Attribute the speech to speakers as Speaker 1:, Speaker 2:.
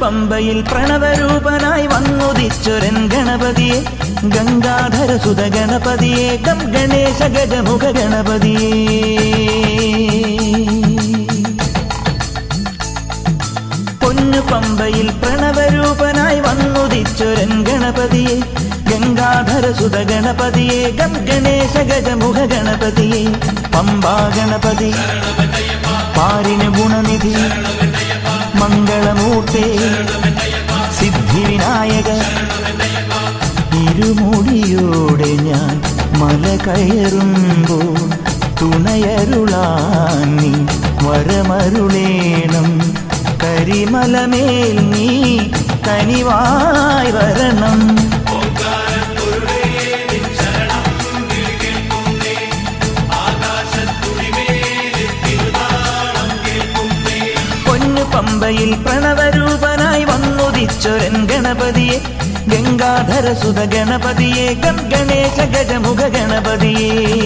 Speaker 1: പമ്പയിൽ പ്രണവരൂപനായി വന്നുദിച്ചൊരൻ ഗണപതിയെ, ഗംഗാധരസുത ഗണപതിയെ, ഗം ഗണേശ ഗജമുഖ ഗണപതിയെ. പൊന്നു പമ്പയിൽ പ്രണവരൂപനായി വന്നുദിച്ചൊരൻ ഗണപതിയെ, ഗംഗാധരസുത ഗണപതിയെ, ഗം ഗണേശ ഗജമുഖ ഗണപതിയെ. പമ്പാ ഗണപതി പാരിന് ഗുണനിധി, മംഗളമൂർത്തേ സിദ്ധിവിനായക. ഇരുമുടിയോടെ ഞാൻ മല കയറുമ്പോൾ തുണയരുളാൻ നീ വരമരുളേണം. കരിമലമേൽ നീ കനിവായി വരണം. പമ്പയിൽ പ്രണവരൂപനായി വന്നുദിച്ചൊരൻ ഗണപതിയെ, ഗംഗാധരസുത ഗണപതിയെ, ഗം ഗണേശ ഗജമുഖ ഗണപതിയെ.